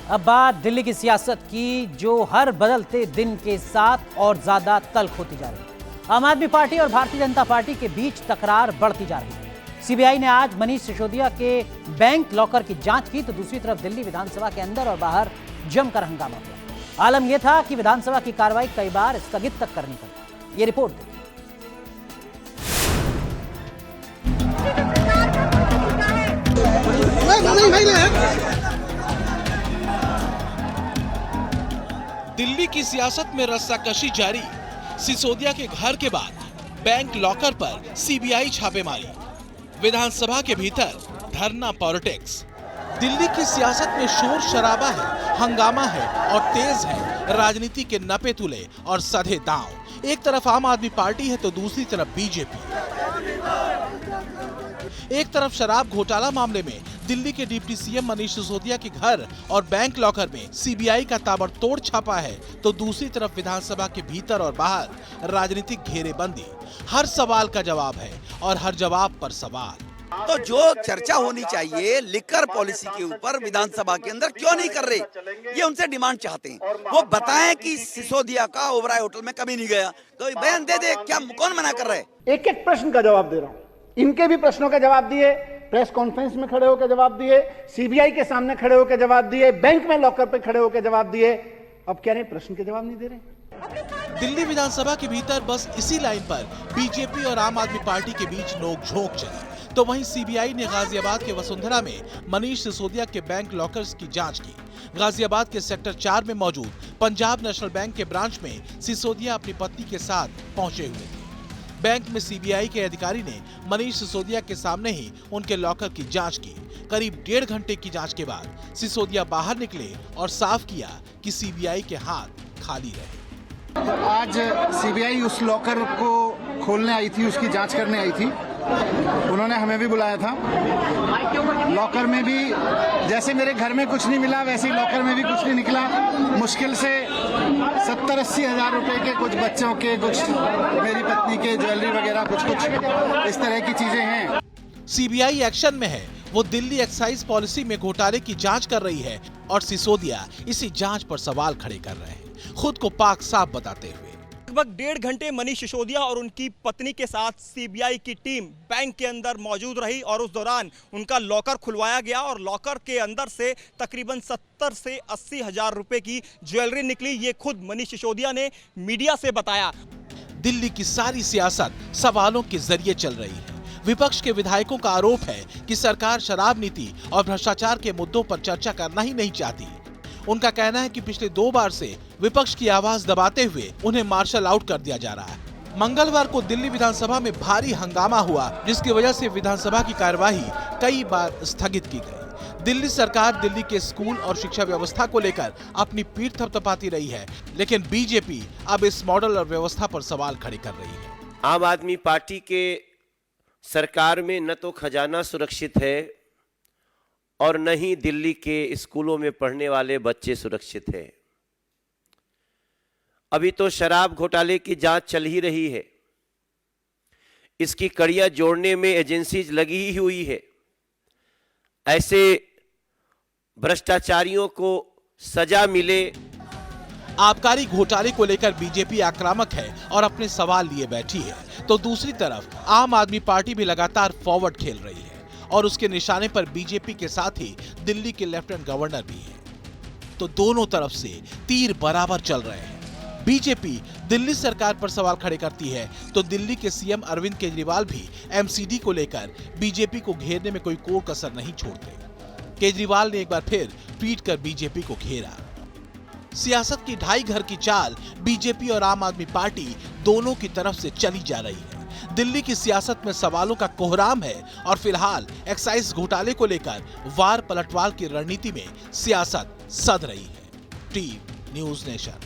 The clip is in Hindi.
अब बात दिल्ली की सियासत की, जो हर बदलते दिन के साथ और ज्यादा तल्ख होती जा रही है। आम आदमी पार्टी और भारतीय जनता पार्टी के बीच तकरार बढ़ती जा रही है। सीबीआई ने आज मनीष सिसोदिया के बैंक लॉकर की जांच की, तो दूसरी तरफ दिल्ली विधानसभा के अंदर और बाहर जमकर हंगामा हुआ। आलम यह था कि विधानसभा की कार्रवाई कई बार स्थगित तक करनी पड़ी। ये रिपोर्ट देखिए। दिल्ली की सियासत में रस्साकशी जारी। सिसोदिया के घर के बाद बैंक लॉकर पर सीबीआई छापेमारी। विधानसभा के भीतर धरना पॉलिटिक्स। दिल्ली की सियासत में शोर शराबा है, हंगामा है और तेज है राजनीति के नपे तुले और सधे दांव। एक तरफ आम आदमी पार्टी है तो दूसरी तरफ बीजेपी। एक तरफ शराब घोटाला मामले में दिल्ली के डिप्टी सीएम मनीष सिसोदिया के घर और बैंक लॉकर में सीबीआई का ताबड़तोड़ छापा है, तो दूसरी तरफ विधानसभा के भीतर और बाहर राजनीतिक घेरेबंदी। हर सवाल का जवाब है और हर जवाब पर सवाल। तो जो चर्चा होनी चाहिए लिकर पॉलिसी के ऊपर विधानसभा के अंदर क्यों नहीं कर रहे, ये उनसे डिमांड चाहते हैं। वो बताएं कि सिसोदिया का ओबराय होटल में कभी नहीं गया, तो बयान दे दे। क्या कौन मना कर रहा है? एक एक प्रश्न का जवाब दे रहा हूँ। इनके भी प्रश्नों का जवाब दिए, प्रेस कॉन्फ्रेंस में खड़े होकर जवाब दिए, सीबीआई के सामने खड़े होकर जवाब दिए, बैंक में लॉकर पे खड़े होकर जवाब दिए। अब कह रहे प्रश्न के जवाब नहीं दे रहे। दिल्ली विधानसभा के भीतर बस इसी लाइन पर बीजेपी और आम आदमी पार्टी के बीच नोकझोंक चली, तो वहीं सीबीआई ने गाजियाबाद के वसुंधरा में मनीष सिसोदिया के बैंक लॉकर्स की जांच की। गाजियाबाद के सेक्टर 4 में मौजूद पंजाब नेशनल बैंक के ब्रांच में सिसोदिया अपनी पत्नी के साथ पहुंचे हुए थे। बैंक में सीबीआई के अधिकारी ने मनीष सिसोदिया के सामने ही उनके लॉकर की जांच की। करीब 1.5 घंटे की जांच के बाद सिसोदिया बाहर निकले और साफ किया कि सीबीआई के हाथ खाली रहे। आज सीबीआई उस लॉकर को खोलने आई थी, उसकी जांच करने आई थी। उन्होंने हमें भी बुलाया था। लॉकर में भी जैसे मेरे घर में कुछ नहीं मिला, वैसे ही लॉकर में भी कुछ नहीं निकला। मुश्किल से 70-80 हजार रुपए के कुछ बच्चों के, कुछ मेरी पत्नी के ज्वेलरी वगैरह कुछ इस तरह की चीजें हैं। सीबीआई एक्शन में है। वो दिल्ली एक्साइज पॉलिसी में घोटाले की जांच कर रही है और सिसोदिया इसी जांच पर सवाल खड़े कर रहे हैं, खुद को पाक साफ बताते हुए। लगभग 1.5 घंटे मनीष सिसोदिया और उनकी पत्नी के साथ सीबीआई की टीम बैंक के अंदर मौजूद रही और उस दौरान उनका लॉकर खुलवाया गया और लॉकर के अंदर से तकरीबन 70 से 80 हजार रुपए की ज्वेलरी निकली। ये खुद मनीष सिसोदिया ने मीडिया से बताया। दिल्ली की सारी सियासत सवालों के जरिए चल रही है। विपक्ष के विधायकों का आरोप है कि सरकार शराब नीति और भ्रष्टाचार के मुद्दों पर चर्चा करना ही नहीं चाहती। उनका कहना है कि पिछले 2 बार से विपक्ष की आवाज दबाते हुए उन्हें मार्शल आउट कर दिया जा रहा है। मंगलवार को दिल्ली विधानसभा में भारी हंगामा हुआ, जिसकी वजह से विधानसभा की कार्यवाही कई बार स्थगित की गई। दिल्ली सरकार दिल्ली के स्कूल और शिक्षा व्यवस्था को लेकर अपनी पीठ थपथपाती रही है, लेकिन बीजेपी अब इस मॉडल और व्यवस्था पर सवाल खड़े कर रही है। आम आदमी पार्टी के सरकार में न तो खजाना सुरक्षित है और न ही दिल्ली के स्कूलों में पढ़ने वाले बच्चे सुरक्षित हैं। अभी तो शराब घोटाले की जांच चल ही रही है। इसकी कड़ियां जोड़ने में एजेंसीज लगी ही हुई है। ऐसे भ्रष्टाचारियों को सजा मिले। आबकारी घोटाले को लेकर बीजेपी आक्रामक है और अपने सवाल लिए बैठी है, तो दूसरी तरफ आम आदमी पार्टी भी लगातार फॉरवर्ड खेल रही है और उसके निशाने पर बीजेपी के साथ ही दिल्ली के लेफ्टिनेंट गवर्नर भी है। तो दोनों तरफ से तीर बराबर चल रहे हैं। बीजेपी दिल्ली सरकार पर सवाल खड़े करती है, तो दिल्ली के सीएम अरविंद केजरीवाल भी एमसीडी को लेकर बीजेपी को घेरने में कोई कोर कसर नहीं छोड़ते। केजरीवाल ने एक बार फिर ट्वीट कर बीजेपी को घेरा। सियासत की ढाई घर की चाल बीजेपी और आम आदमी पार्टी दोनों की तरफ से चली जा रही है। दिल्ली की सियासत में सवालों का कोहराम है और फिलहाल एक्साइज घोटाले को लेकर वार पलटवार की रणनीति में सियासत सध रही है। Team news nation.